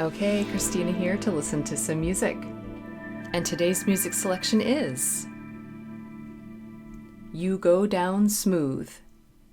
Okay, Christina here to listen to some music. And today's music selection is You Go Down Smooth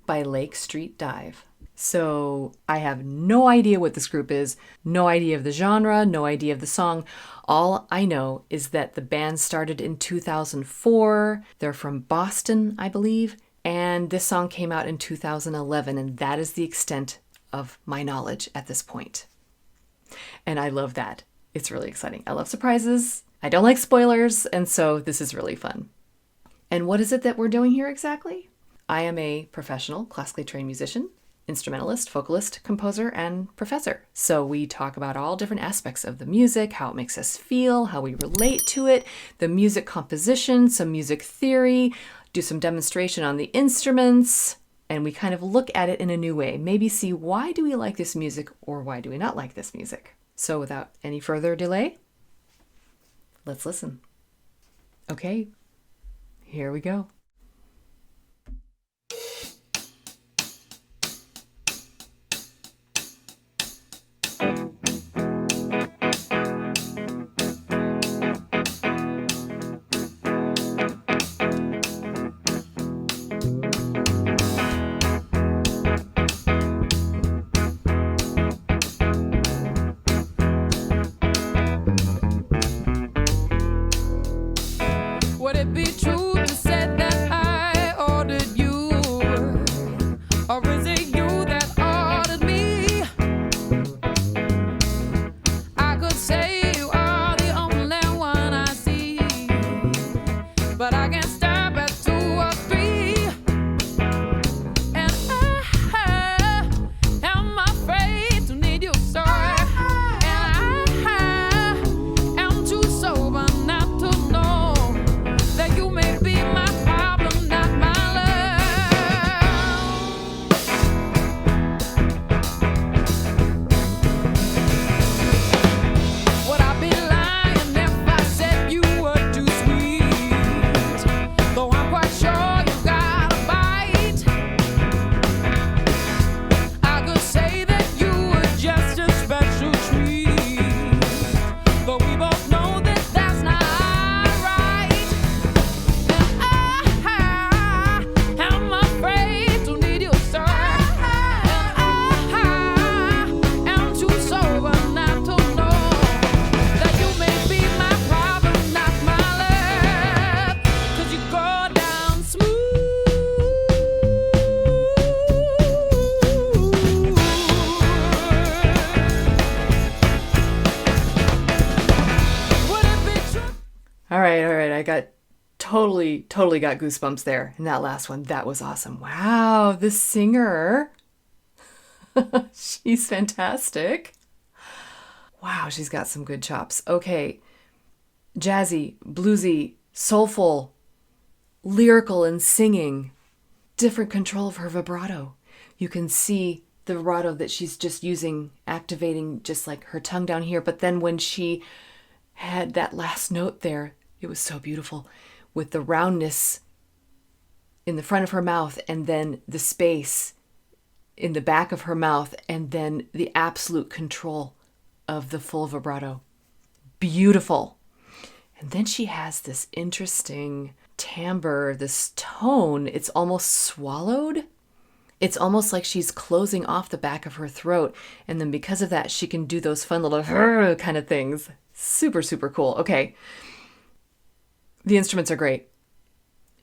by Lake Street Dive. So I have no idea what this group is, no idea of the genre, no idea of the song. All I know is that the band started in 2004. They're from Boston, I believe. And this song came out in 2011, and that is the extent of my knowledge at this point. And I love that. It's really exciting. I love surprises. I don't like spoilers, and so this is really fun. And what is it that we're doing here exactly? I am a professional, classically trained musician, instrumentalist, vocalist, composer, and professor. So we talk about all different aspects of the music, how it makes us feel, how we relate to it, the music composition, some music theory, do some demonstration on the instruments, and we kind of look at it in a new way. Maybe see why do we like this music or why do we not like this music. So without any further delay, let's listen. Okay, here we go. Would it be true to say that I ordered you? Or is it you that ordered me? I could say you are the only one I see, but I can't stop at 2 or 3. And I am afraid to need you, sir. And I am too sober not to know that you may be my problem, not my love. Would I be lying if I said you were too sweet? Though I'm quite sure you got a bite. I could say that you were just a special treat, but we both know that that's not right. And I am afraid to need you, sir. And I am too sober not to know that you may be my problem, not my love. 'Cause you go down smooth. Would it be true? All right. I got totally got goosebumps there. And that last one, that was awesome. Wow, the singer. She's fantastic. Wow, she's got some good chops. Okay. Jazzy, bluesy, soulful, lyrical and singing. Different control of her vibrato. You can see the vibrato that she's just using, activating just like her tongue down here. But then when she had that last note there, it was so beautiful with the roundness in the front of her mouth and then the space in the back of her mouth and then the absolute control of the full vibrato. Beautiful. And then she has this interesting timbre, this tone. It's almost swallowed. It's almost like she's closing off the back of her throat. And then because of that, she can do those fun little kind of things. Super, super cool. Okay. The instruments are great.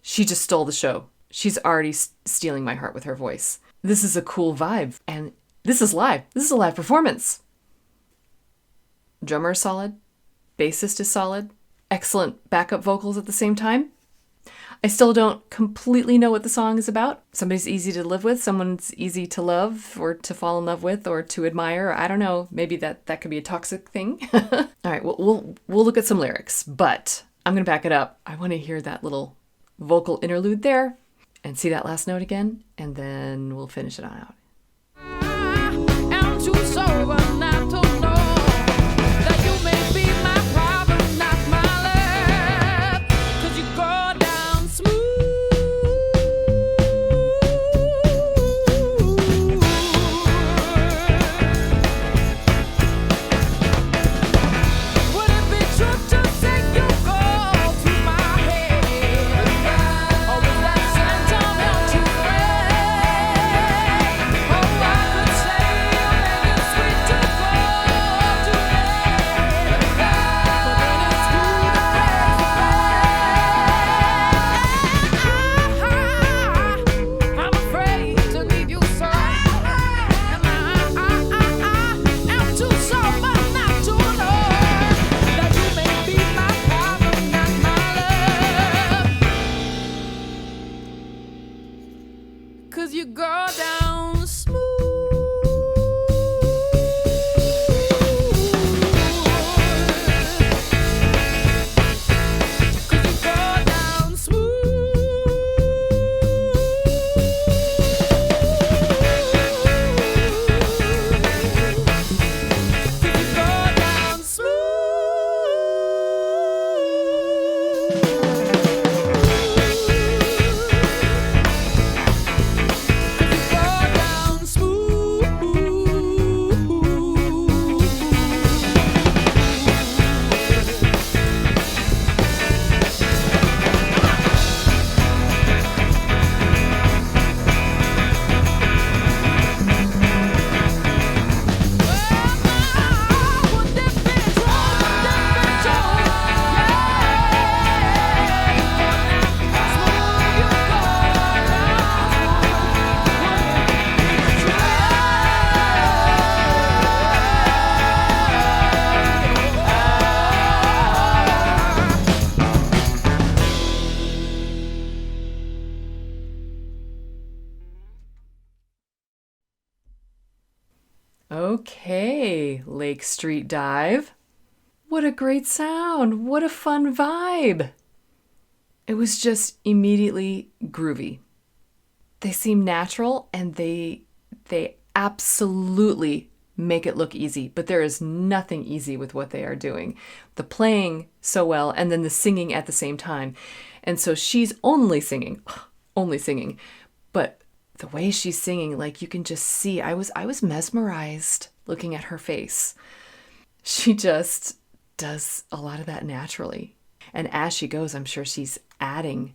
She just stole the show. She's already stealing my heart with her voice. This is a cool vibe. And this is live. This is a live performance. Drummer is solid. Bassist is solid. Excellent backup vocals at the same time. I still don't completely know what the song is about. Somebody's easy to live with. Someone's easy to love or to fall in love with or to admire. I don't know. Maybe that could be a toxic thing. All right. We'll look at some lyrics, but I'm going to back it up. I want to hear that little vocal interlude there and see that last note again, and then we'll finish it on out. I'm too sober not to know that you may be my problem, not my love. 'Cause you go down smooth. Lake Street Dive. What a great sound. What a fun vibe. It was just immediately groovy. They seem natural and they absolutely make it look easy, but there is nothing easy with what they are doing. The playing so well and then the singing at the same time. And so she's only singing, but the way she's singing, like you can just see, I was mesmerized looking at her face. She just does a lot of that naturally. And as she goes, I'm sure she's adding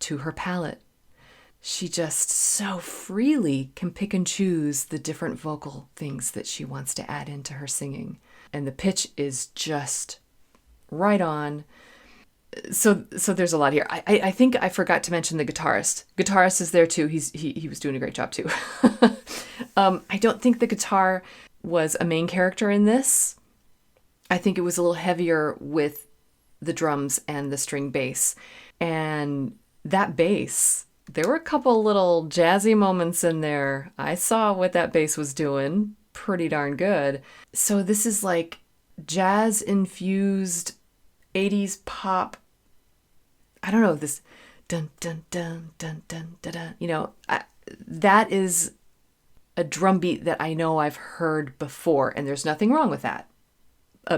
to her palette. She just so freely can pick and choose the different vocal things that she wants to add into her singing. And the pitch is just right on. So there's a lot here. I think I forgot to mention the guitarist. Guitarist is there too. He was doing a great job too. I don't think the guitar was a main character in this. I think it was a little heavier with the drums and the string bass. And that bass, there were a couple little jazzy moments in there. I saw what that bass was doing. Pretty darn good. So this is like jazz-infused 80s pop. I don't know, this dun dun dun dun dun dun dun. You know, that is a drum beat that I know I've heard before, and there's nothing wrong with that.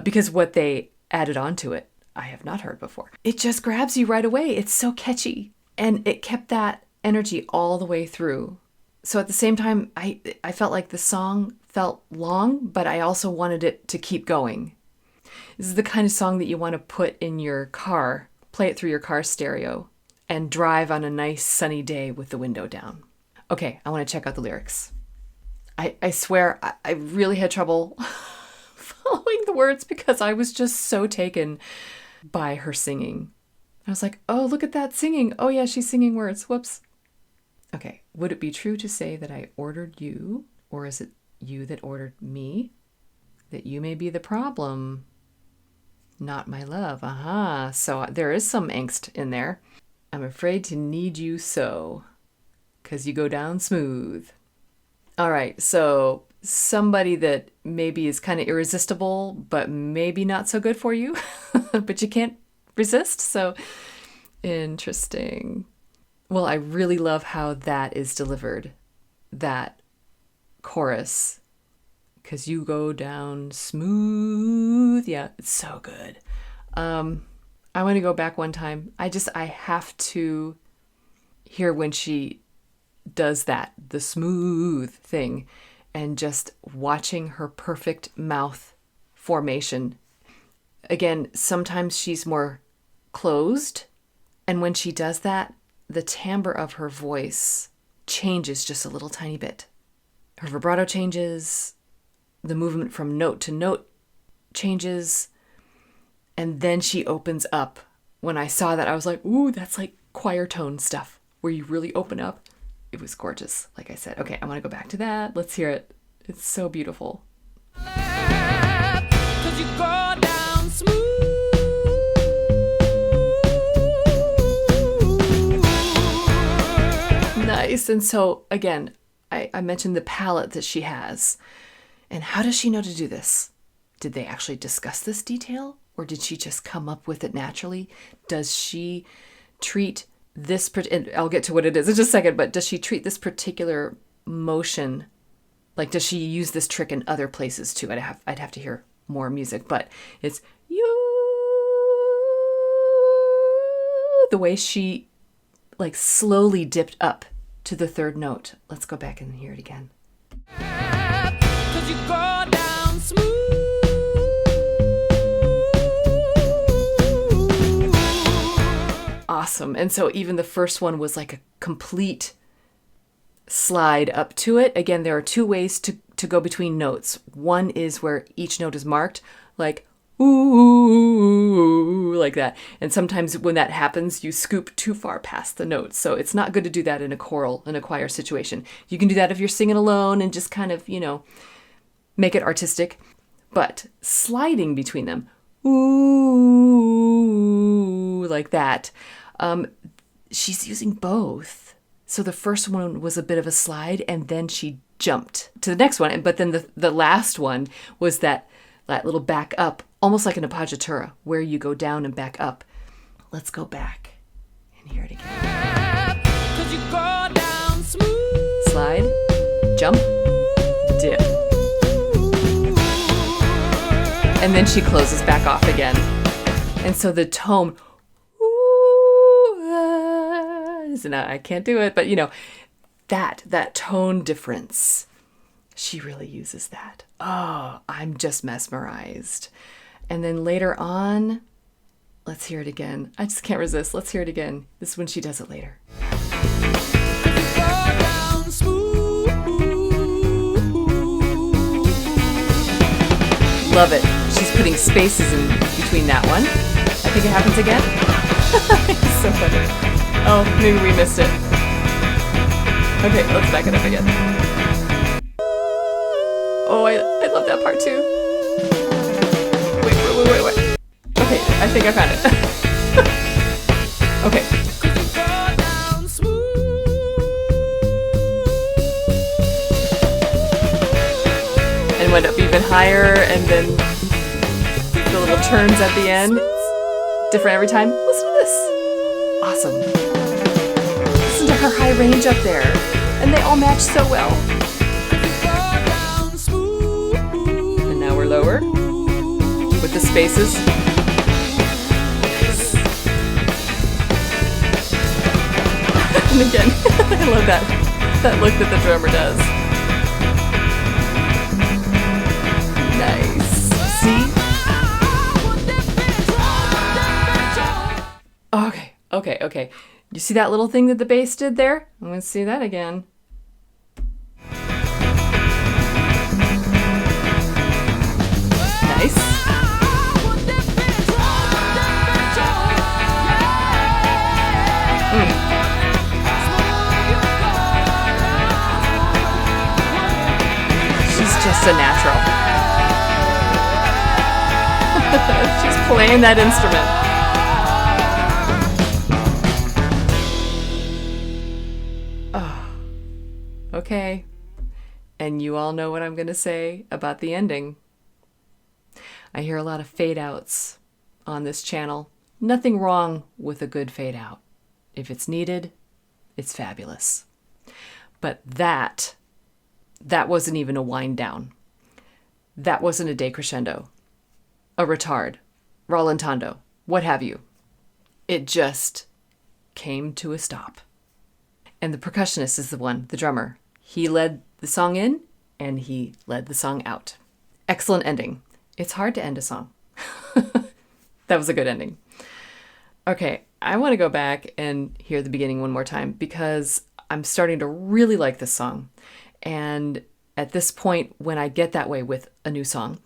Because what they added onto it, I have not heard before. It just grabs you right away. It's so catchy. And it kept that energy all the way through. So at the same time, I felt like the song felt long, but I also wanted it to keep going. This is the kind of song that you want to put in your car, play it through your car stereo, and drive on a nice sunny day with the window down. Okay, I want to check out the lyrics. I swear, I really had trouble following the words because I was just so taken by her singing. I was like, oh, look at that singing. Oh yeah, she's singing words. Whoops. Okay, would it be true to say that I ordered you, or is it you that ordered me? That you may be the problem, not my love. Aha. So there is some angst in there. I'm afraid to need you so, 'cause you go down smooth. All right, so somebody that maybe is kind of irresistible, but maybe not so good for you, but you can't resist. So interesting. Well, I really love how that is delivered, that chorus, because you go down smooth. Yeah, it's so good. I want to go back one time. I have to hear when she does that, the smooth thing, and just watching her perfect mouth formation. Again, sometimes she's more closed, and when she does that, the timbre of her voice changes just a little tiny bit. Her vibrato changes, the movement from note to note changes, and then she opens up. When I saw that, I was like, ooh, that's like choir tone stuff, where you really open up. It was gorgeous, like I said. Okay, I want to go back to that. Let's hear it. It's so beautiful. 'Cause you go down smooth. Nice. And so, again, I mentioned the palette that she has. And how does she know to do this? Did they actually discuss this detail? Or did she just come up with it naturally? Does she treat this, and I'll get to what it is in just a second, but does she treat this particular motion, like does she use this trick in other places too? I'd have to hear more music, but it's you, the way she like slowly dipped up to the third note. Let's go back and hear it again. 'Cause you go down smooth. Awesome. And so even the first one was like a complete slide up to it. Again, there are two ways to go between notes. One is where each note is marked, like ooh, like that. And sometimes when that happens, you scoop too far past the notes. So it's not good to do that in a choral, in a choir situation. You can do that if you're singing alone and just kind of, make it artistic. But sliding between them, ooh, like that. She's using both. So the first one was a bit of a slide, and then she jumped to the next one. But then the last one was that that little back up, almost like an appoggiatura, where you go down and back up. Let's go back and hear it again. 'Cause you go down smooth. Slide, jump, dip. And then she closes back off again. And so the tone, I can't do it, but that tone difference, she really uses that. Oh, I'm just mesmerized. And then later on, let's hear it again. I just can't resist. Let's hear it again. This is when she does it later. Love it. She's putting spaces in between that one. I think it happens again. It's so funny. Oh, maybe we missed it. Okay, let's back it up again. Oh, I love that part too. Wait. Okay, I think I found it. Okay. And went up even higher, and then the little turns at the end. It's different every time. Listen to this. Awesome. Listen to her high range up there. And they all match so well. And now we're lower with the spaces. Nice. And again, I love that look that the drummer does. Nice. See? Okay. You see that little thing that the bass did there? I'm going to see that again. Nice. She's just a natural. She's playing that instrument. Okay, and you all know what I'm going to say about the ending. I hear a lot of fade outs on this channel. Nothing wrong with a good fade out. If it's needed, it's fabulous. But that wasn't even a wind down. That wasn't a decrescendo, a retard, rallentando, what have you. It just came to a stop. And the percussionist is the drummer. He led the song in, and he led the song out. Excellent ending. It's hard to end a song. That was a good ending. Okay, I want to go back and hear the beginning one more time because I'm starting to really like this song. And at this point, when I get that way with a new song,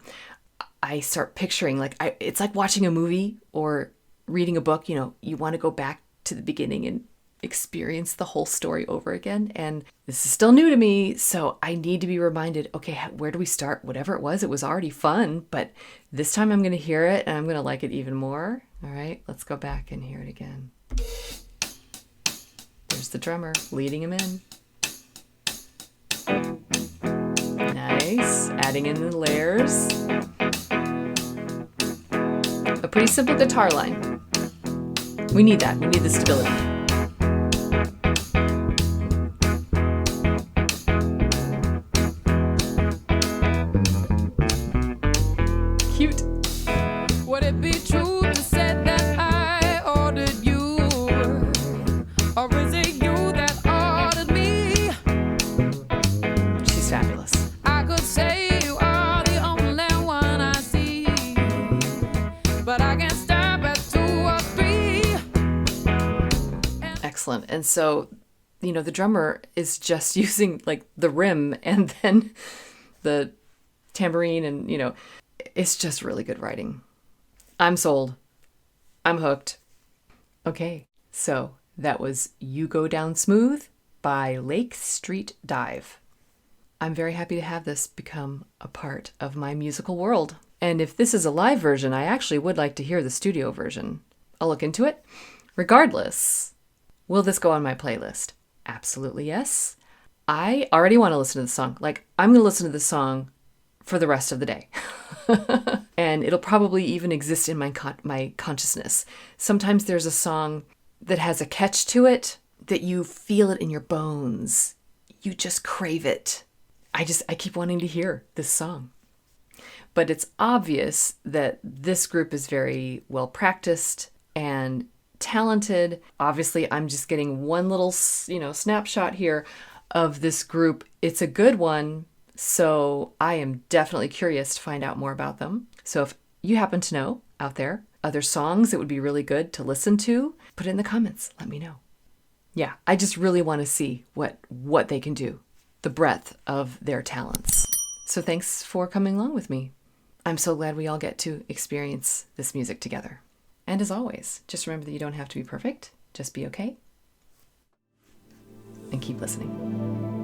I start picturing, it's like watching a movie or reading a book. You want to go back to the beginning and experience the whole story over again. And this is still new to me, so I need to be reminded, okay, where do we start? Whatever it was already fun, but this time I'm going to hear it and I'm going to like it even more. All right, let's go back and hear it again. There's the drummer leading him in. Nice, adding in the layers. A pretty simple guitar line. We need that, we need the stability. Cute. Would it be true to say that I ordered you? Or is it you that ordered me? She's fabulous. I could say you are the only one I see, but I can't stop at 2 or 3. Excellent. And so, the drummer is just using the rim and then the tambourine and, it's just really good writing. I'm sold. I'm hooked. Okay, so that was You Go Down Smooth by Lake Street Dive. I'm very happy to have this become a part of my musical world. And if this is a live version, I actually would like to hear the studio version. I'll look into it. Regardless, will this go on my playlist? Absolutely yes. I already want to listen to the song. I'm going to listen to the song for the rest of the day. and it'll probably even exist in my consciousness. Sometimes there's a song that has a catch to it that you feel it in your bones. You just crave it. I keep wanting to hear this song. But it's obvious that this group is very well practiced and talented. Obviously, I'm just getting one little, snapshot here of this group. It's a good one, so I am definitely curious to find out more about them. So if you happen to know out there other songs that would be really good to listen to, put it in the comments. Let me know. Yeah, I just really want to see what they can do, the breadth of their talents. So thanks for coming along with me. I'm so glad we all get to experience this music together. And as always, just remember that you don't have to be perfect. Just be okay. And keep listening.